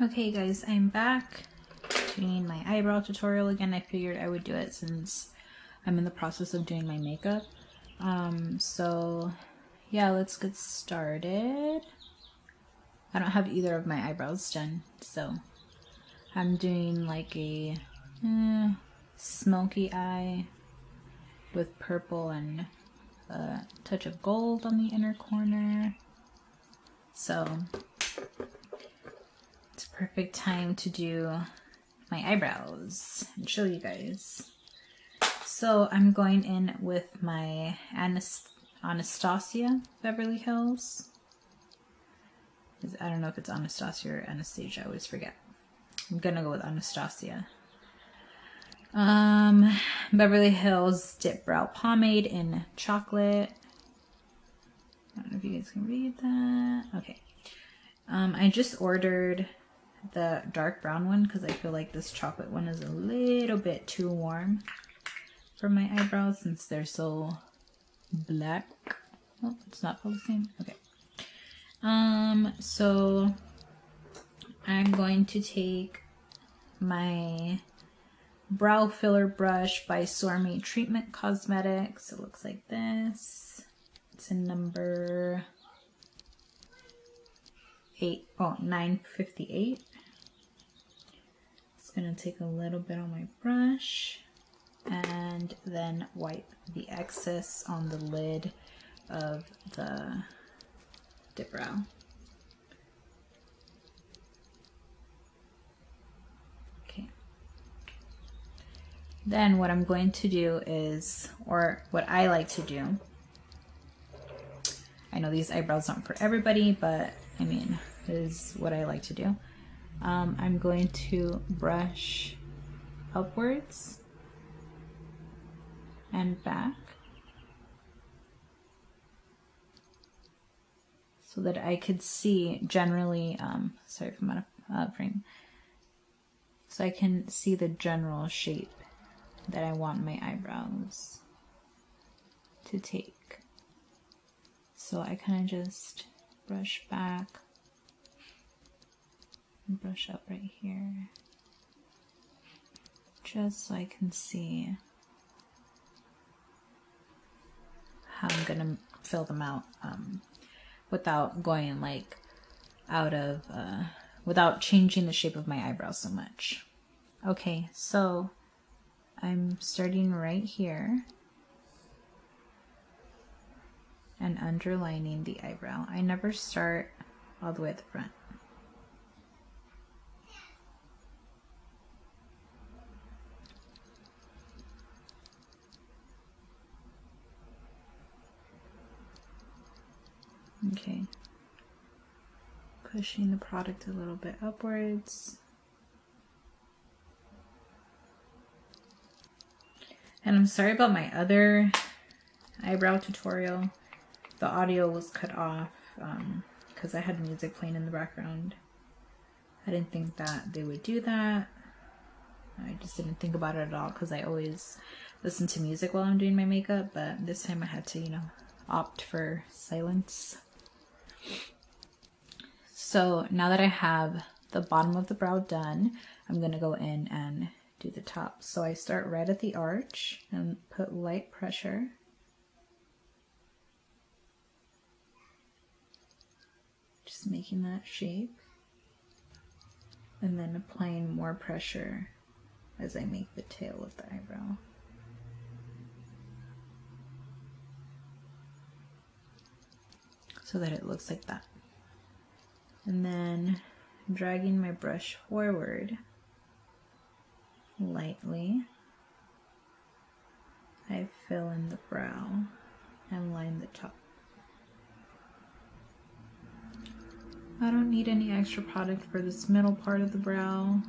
Okay guys, I'm back doing my eyebrow tutorial again. I figured I would do it since I'm in the process of doing my makeup. So yeah, let's get started. I don't have either of my eyebrows done, so I'm doing like a smoky eye with purple and a touch of gold on the inner corner. So it's a perfect time to do my eyebrows and show you guys. So I'm going in with my Anastasia Beverly Hills. I don't know if it's Anastasia or Anastasia, I always forget. I'm gonna go with Anastasia. Beverly Hills Dipbrow Pomade in chocolate. I don't know if you guys can read that. Okay. I just ordered the dark brown one because I feel like this chocolate one is a little bit too warm for my eyebrows since they're so black. Oh, it's not focusing. Okay. So I'm going to take my brow filler brush by Sorme Treatment Cosmetics. It looks like this. It's in number 958. Just gonna take a little bit on my brush and then wipe the excess on the lid of the Dipbrow. Okay. Then what I'm going to do is, or what I like to do, I know these eyebrows aren't for everybody, but I mean, it is what I like to do. I'm going to brush upwards and back so that I could see generally, sorry if I'm out of frame, so I can see the general shape that I want my eyebrows to take. So I kind of just brush back and brush up right here, just so I can see how I'm gonna fill them out without going like out of, without changing the shape of my eyebrows so much. Okay, so I'm starting right here and underlining the eyebrow. I never start all the way at the front. Okay, pushing the product a little bit upwards. And I'm sorry about my other eyebrow tutorial. The audio was cut off because I had music playing in the background. I didn't think that they would do that. I just didn't think about it at all because I always listen to music while I'm doing my makeup, but this time I had to, you know, opt for silence. So now that I have the bottom of the brow done, I'm gonna go in and do the top. So I start right at the arch and put light pressure. Just making that shape. And then applying more pressure as I make the tail of the eyebrow. So that it looks like that. And then dragging my brush forward lightly, I fill in the brow and line the top. I don't need any extra product for this middle part of the brow.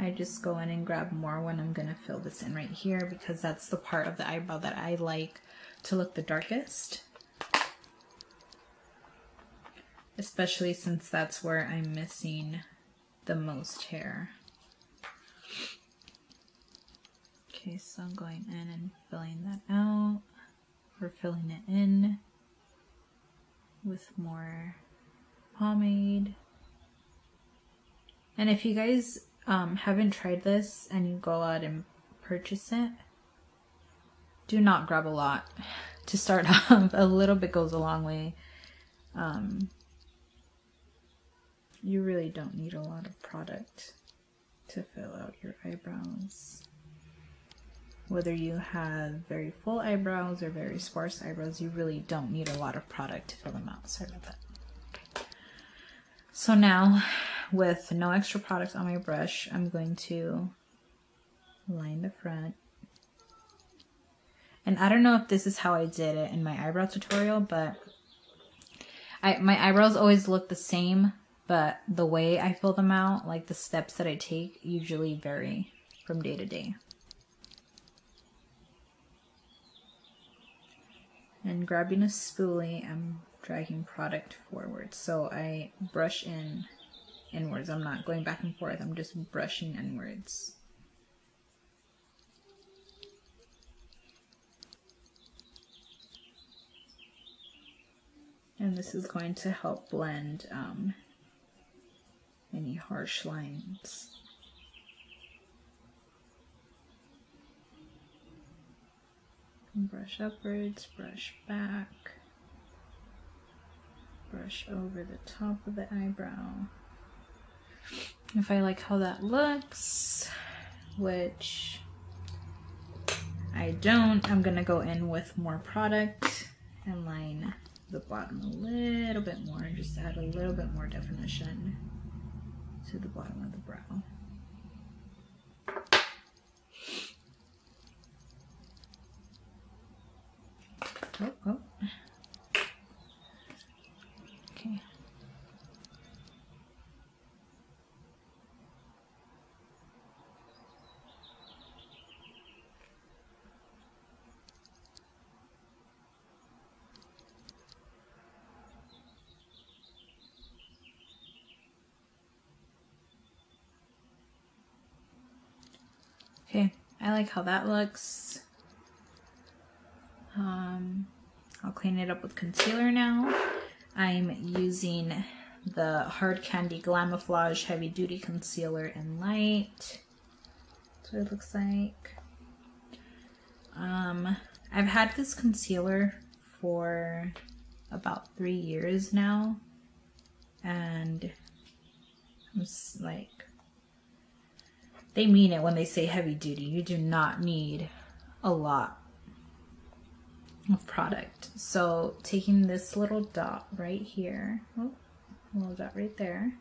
I just go in and grab more when I'm gonna fill this in right here because that's the part of the eyebrow that I like to look the darkest. Especially since that's where I'm missing the most hair. Okay, so I'm going in and filling that out, or filling it in with more pomade. And if you guys haven't tried this and you go out and purchase it, do not grab a lot to start off. A little bit goes a long way. You really don't need a lot of product to fill out your eyebrows. Whether you have very full eyebrows or very sparse eyebrows, you really don't need a lot of product to fill them out. Sorry about that. So now, with no extra product on my brush, I'm going to line the front. And I don't know if this is how I did it in my eyebrow tutorial, but my eyebrows always look the same, but the way I fill them out, like the steps that I take, usually vary from day to day. And grabbing a spoolie, I'm dragging product forward. So I brush inwards. I'm not going back and forth. I'm just brushing inwards. And this is going to help blend any harsh lines. Brush upwards, brush back, brush over the top of the eyebrow. If I like how that looks, which I don't, I'm gonna go in with more product and line the bottom a little bit more, just add a little bit more definition to the bottom of the brow. Oh. Okay. Okay, I like how that looks. I'll clean it up with concealer now. I'm using the Hard Candy Glamoflauge Heavy Duty Concealer in Light. That's what it looks like. I've had this concealer for about 3 years now, and I'm just like, they mean it when they say heavy duty. You do not need a lot of product. So taking this little dot right here, little dot right there,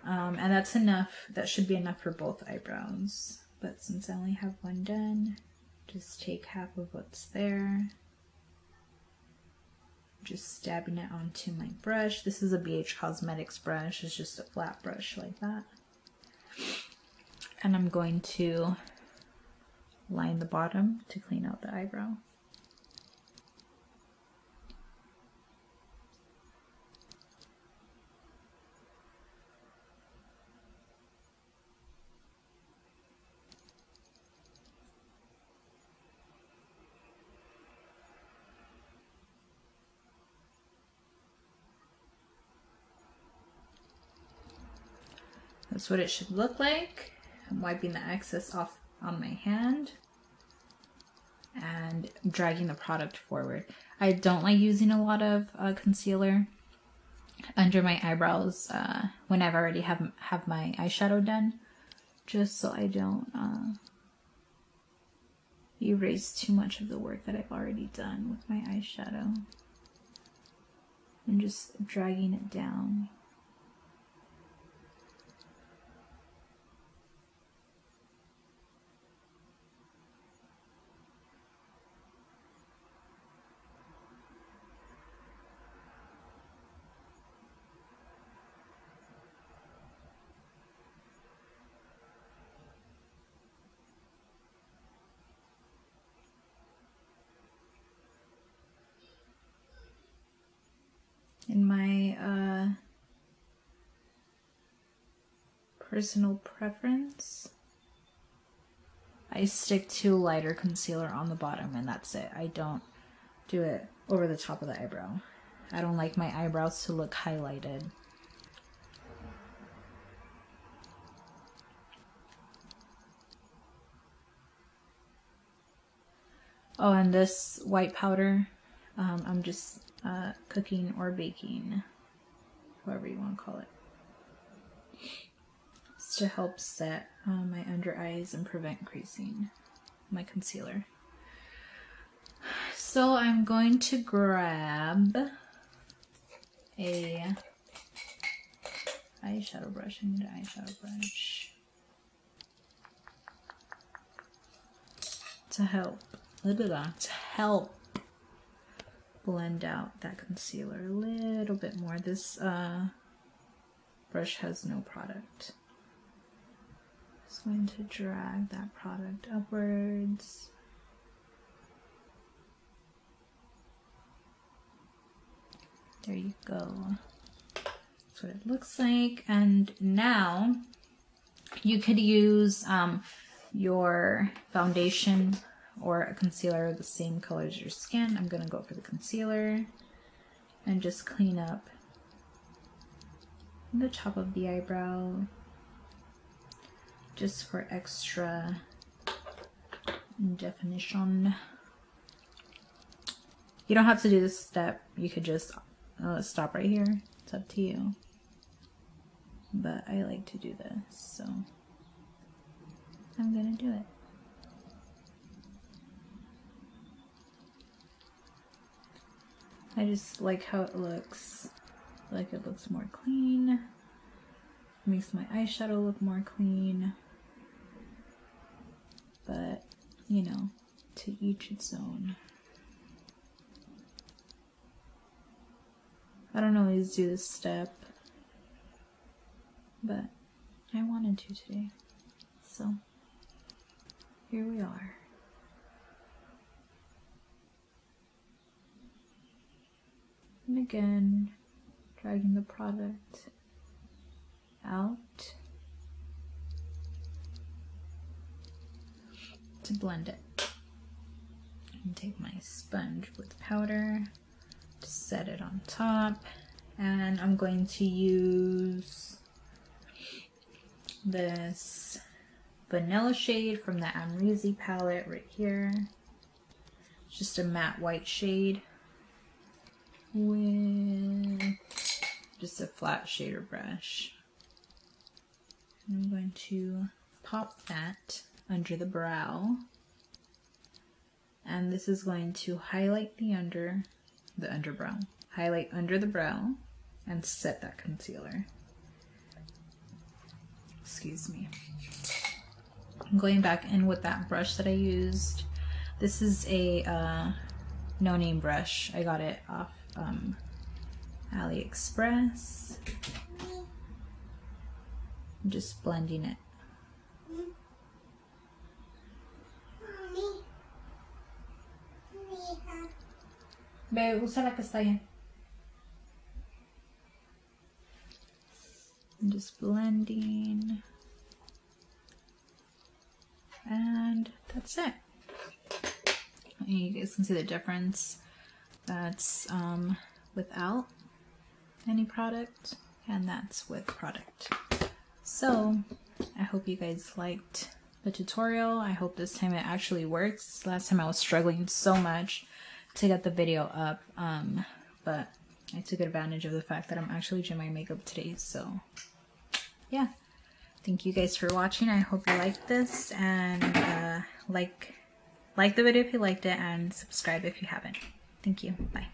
and that's enough. That should be enough for both eyebrows. But since I only have one done, just take half of what's there, just stabbing it onto my brush. This is a BH Cosmetics brush. It's just a flat brush like that. And I'm going to line the bottom to clean out the eyebrow. That's what it should look like. I'm wiping the excess off on my hand and dragging the product forward. I don't like using a lot of concealer under my eyebrows when I've already have my eyeshadow done, just so I don't erase too much of the work that I've already done with my eyeshadow. And just dragging it down. In my personal preference, I stick to lighter concealer on the bottom and that's it. I don't do it over the top of the eyebrow. I don't like my eyebrows to look highlighted. Oh, and this white powder, I'm just cooking or baking, however you want to call it. It's to help set my under eyes and prevent creasing, my concealer. So I'm going to grab a eyeshadow brush. I need an eyeshadow brush to help blend out that concealer a little bit more. This brush has no product. Just going to drag that product upwards. There you go. That's what it looks like. And now you could use your foundation or a concealer the same color as your skin. I'm gonna go for the concealer and just clean up the top of the eyebrow just for extra definition. You don't have to do this step. You could just stop right here. It's up to you. But I like to do this, so I'm gonna do it. I just like how it looks. I like it looks more clean. Makes my eyeshadow look more clean. But, you know, to each its own. I don't always do this step, but I wanted to today. So, here we are. And again, dragging the product out to blend it. And take my sponge with powder to set it on top. And I'm going to use this vanilla shade from the Amrezy palette right here. It's just a matte white shade with just a flat shader brush. I'm going to pop that under the brow, and this is going to highlight the underbrow, highlight under the brow, and set that concealer. Excuse me. I'm going back in with that brush that I used. This is a no-name brush. I got it off AliExpress. I'm just blending it. Ve, usa la que está ahí. I'm just blending. And that's it. You guys can see the difference. That's without any product, and that's with product. So I hope you guys liked the tutorial. I hope this time it actually works. Last time I was struggling so much to get the video up, but I took advantage of the fact that I'm actually doing my makeup today. So yeah, thank you guys for watching. I hope you liked this, and like the video if you liked it, and subscribe if you haven't. Thank you. Bye.